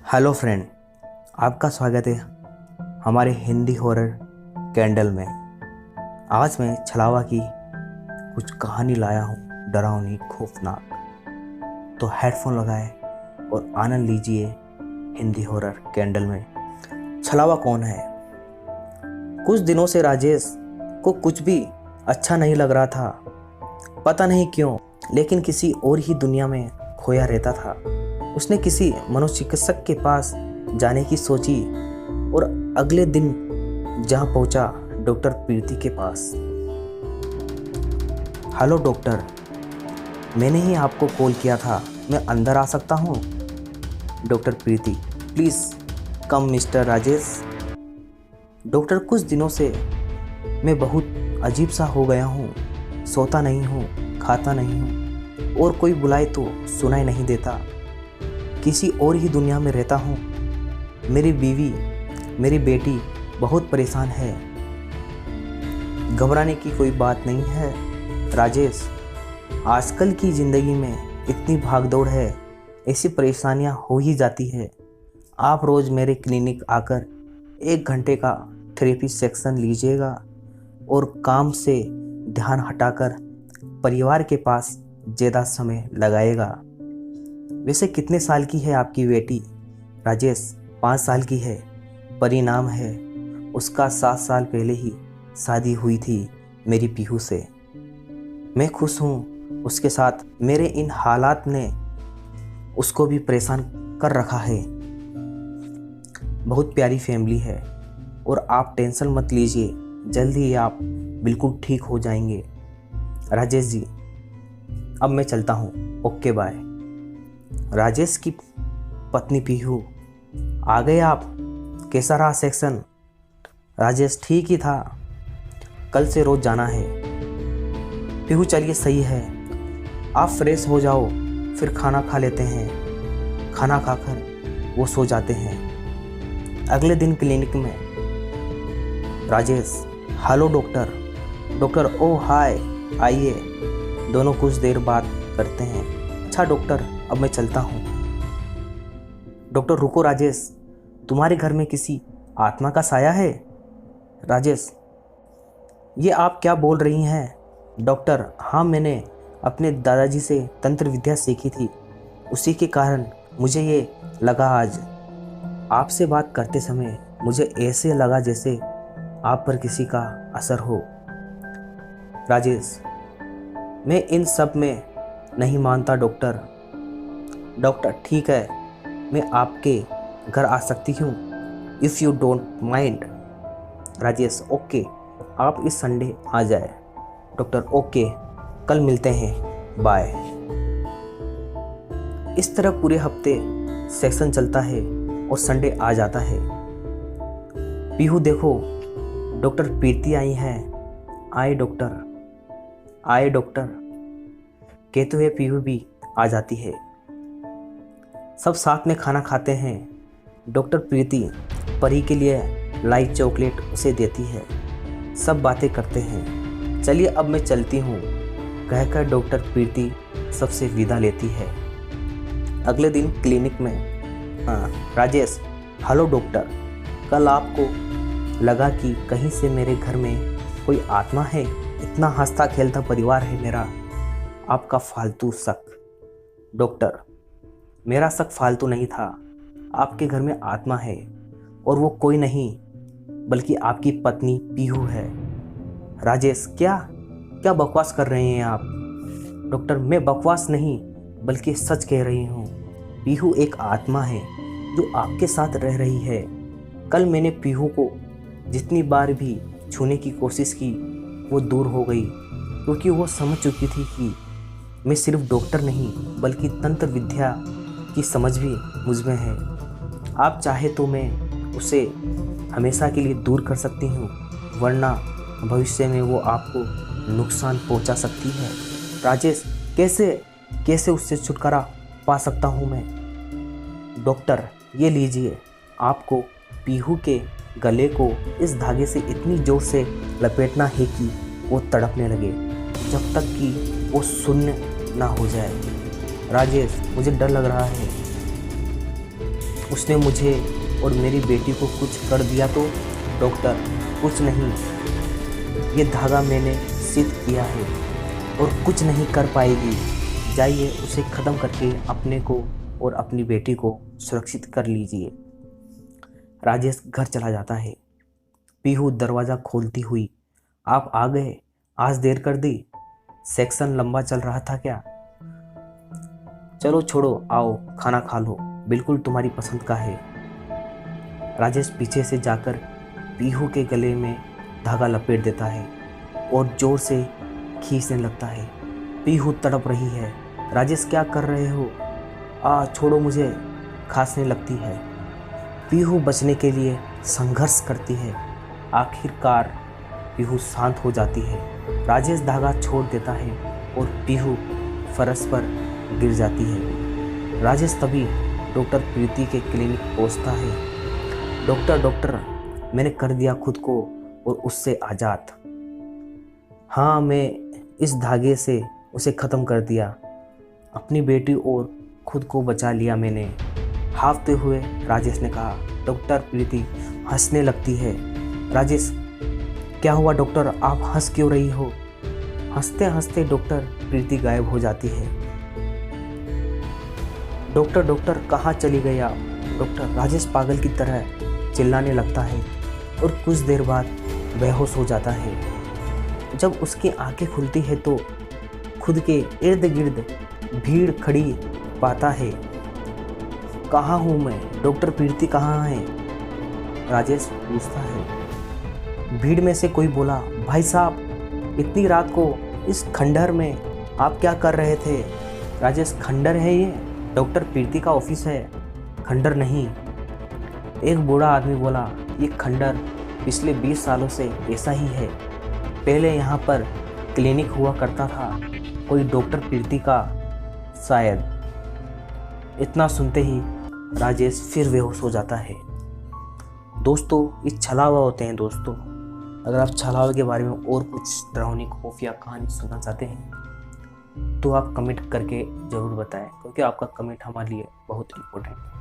Hello friend, आपका स्वागत है हमारे हिंदी हॉरर कैंडल में। आज मैं छलावा की कुछ कहानी लाया हूँ, डरावनी, खौफनाक। तो हेडफोन लगाए और आनंद लीजिए हिंदी हॉरर कैंडल में। छलावा कौन है? कुछ दिनों से राजेश को कुछ भी अच्छा नहीं लग रहा था। पता नहीं क्यों, लेकिन किसी और ही दुनिया में खोया रहता था। उसने किसी मनोचिकित्सक के पास जाने की सोची और अगले दिन जहां पहुंचा, डॉक्टर प्रीति के पास। हेलो डॉक्टर, मैंने ही आपको कॉल किया था, मैं अंदर आ सकता हूं? Doctor Preeti, please come mister Rajesh. Doctor, कुछ दिनों से मैं बहुत अजीब सा हो गया हूँ। सोता नहीं हूँ, खाता नहीं हूँ और कोई बुलाए तो सुनाई नहीं देता। किसी और ही दुनिया में रहता हूँ। मेरी बीवी, मेरी बेटी बहुत परेशान है। घबराने की कोई बात नहीं है राजेश। आजकल की ज़िंदगी में इतनी भागदौड़ है, ऐसी परेशानियाँ हो ही जाती है। आप रोज़ मेरे क्लिनिक आकर 1 घंटे का थेरेपी सेक्शन लीजिएगा और काम से ध्यान हटाकर परिवार के पास ज़्यादा समय लगाएगा। वैसे कितने साल की है आपकी बेटी? राजेश, 5 साल की है। परिणाम है उसका 7 साल पहले ही शादी हुई थी मेरी पीहू से। मैं खुश हूँ उसके साथ। मेरे इन हालात ने उसको भी परेशान कर रखा है। बहुत प्यारी फैमिली है और आप टेंशन मत लीजिए, जल्द ही आप बिल्कुल ठीक हो जाएंगे। राजेश जी, अब मैं चलता हूँ, ओके बाय। राजेश की पत्नी पीहू, आ गए आप? कैसा रहा सेक्शन? राजेश, ठीक ही था, कल से रोज जाना है। पीहू, चलिए सही है, आप फ्रेश हो जाओ, फिर खाना खा लेते हैं। खाना खाकर वो सो जाते हैं। अगले दिन क्लिनिक में राजेश, हेलो डॉक्टर। डॉक्टर, ओ हाय, आइए। दोनों कुछ देर बात करते हैं। अच्छा डॉक्टर, अब मैं चलता हूँ। डॉक्टर, रुको राजेश, तुम्हारे घर में किसी आत्मा का साया है? राजेश, ये आप क्या बोल रही हैं? डॉक्टर, हाँ, मैंने अपने दादाजी से तंत्र विद्या सीखी थी, उसी के कारण मुझे ये लगा। आज आपसे बात करते समय मुझे ऐसे लगा जैसे आप पर किसी का असर हो। राजेश, मैं इन सब में नहीं मानता डॉक्टर। डॉक्टर, ठीक है, मैं आपके घर आ सकती हूँ, if you don't mind. Rajesh, okay, आप इस संडे आ जाए। डॉक्टर, ओके, कल मिलते हैं, बाय। इस तरह पूरे हफ्ते सेक्शन चलता है और संडे आ जाता है। पीहू देखो, डॉक्टर प्रीति आई हैं। आए डॉक्टर, आए डॉक्टर, कहते हुए पीहू भी आ जाती है। सब साथ में खाना खाते हैं। डॉक्टर प्रीति परी के लिए लाई चॉकलेट उसे देती है। सब बातें करते हैं। चलिए अब मैं चलती हूँ, कहकर डॉक्टर प्रीति सबसे विदा लेती है। अगले दिन क्लिनिक में राजेश, हेलो डॉक्टर, कल आपको लगा कि कहीं से मेरे घर में कोई आत्मा है? इतना हंसता खेलता परिवार है मेरा, आपका फालतू शक। डॉक्टर, मेरा शक फालतू नहीं था। आपके घर में आत्मा है और वो कोई नहीं बल्कि आपकी पत्नी पीहू है। राजेश, क्या क्या बकवास कर रहे हैं आप? डॉक्टर, मैं बकवास नहीं बल्कि सच कह रही हूँ। पीहू एक आत्मा है जो आपके साथ रह रही है। कल मैंने पीहू को जितनी बार भी छूने की कोशिश की, वो दूर हो गई, क्योंकि वो समझ चुकी थी कि मैं सिर्फ डॉक्टर नहीं बल्कि तंत्र विद्या की समझ भी मुझ में है। आप चाहे तो मैं उसे हमेशा के लिए दूर कर सकती हूँ, वरना भविष्य में वो आपको नुकसान पहुँचा सकती है। राजेश, कैसे कैसे उससे छुटकारा पा सकता हूँ मैं? डॉक्टर, ये लीजिए, आपको पीहू के गले को इस धागे से इतनी जोर से लपेटना है कि वो तड़पने लगे, जब तक कि वो शून्य ना हो जाए। राजेश, मुझे डर लग रहा है। उसने मुझे और मेरी बेटी को कुछ कर दिया तो? डॉक्टर, कुछ नहीं, ये धागा मैंने सिद्ध किया है और कुछ नहीं कर पाएगी। जाइए, उसे ख़त्म करके अपने को और अपनी बेटी को सुरक्षित कर लीजिए। राजेश घर चला जाता है। पीहू दरवाज़ा खोलती हुई, आप आ गए, आज देर कर दी, सेक्शन लंबा चल रहा था क्या? चलो छोड़ो, आओ खाना खा लो, बिल्कुल तुम्हारी पसंद का है। राजेश पीछे से जाकर पीहू के गले में धागा लपेट देता है और जोर से खींचने लगता है। पीहू तड़प रही है। राजेश, क्या कर रहे हो? छोड़ो मुझे, खांसने लगती है। पीहू बचने के लिए संघर्ष करती है। आखिरकार पीहू शांत हो जाती है। राजेश धागा छोड़ देता है और पीहू फर्श पर गिर जाती है। राजेश तभी डॉक्टर प्रीति के क्लिनिक पहुंचता है। डॉक्टर, मैंने कर दिया खुद को और उससे आज़ाद। हाँ, मैं इस धागे से उसे ख़त्म कर दिया, अपनी बेटी और खुद को बचा लिया मैंने, हाफते हुए राजेश ने कहा। डॉक्टर प्रीति हंसने लगती है। राजेश, क्या हुआ डॉक्टर, आप हंस क्यों रही हो? हंसते हंसते डॉक्टर प्रीति गायब हो जाती है। डॉक्टर, कहाँ चली गई आप? डॉक्टर, राजेश पागल की तरह चिल्लाने लगता है और कुछ देर बाद बेहोश हो जाता है। जब उसकी आंखें खुलती है तो खुद के इर्द गिर्द भीड़ खड़ी पाता है। कहाँ हूँ मैं? डॉक्टर प्रीति कहाँ है? राजेश पूछता है। भीड़ में से कोई बोला, भाई साहब, इतनी रात को इस खंडहर में आप क्या कर रहे थे? राजेश, खंडहर है ये? डॉक्टर प्रीति का ऑफिस है, खंडहर नहीं। एक बूढ़ा आदमी बोला, ये खंडहर पिछले 20 सालों से ऐसा ही है। पहले यहाँ पर क्लिनिक हुआ करता था, कोई डॉक्टर प्रीति का शायद। इतना सुनते ही राजेश फिर बेहोश हो जाता है। दोस्तों, ये छलावा होते हैं दोस्तों। अगर आप छलावे के बारे में और कुछ डरावनी खुफिया कहानी सुनना चाहते हैं तो आप कमेंट करके ज़रूर बताएं, क्योंकि आपका कमेंट हमारे लिए बहुत इम्पोर्टेंट है।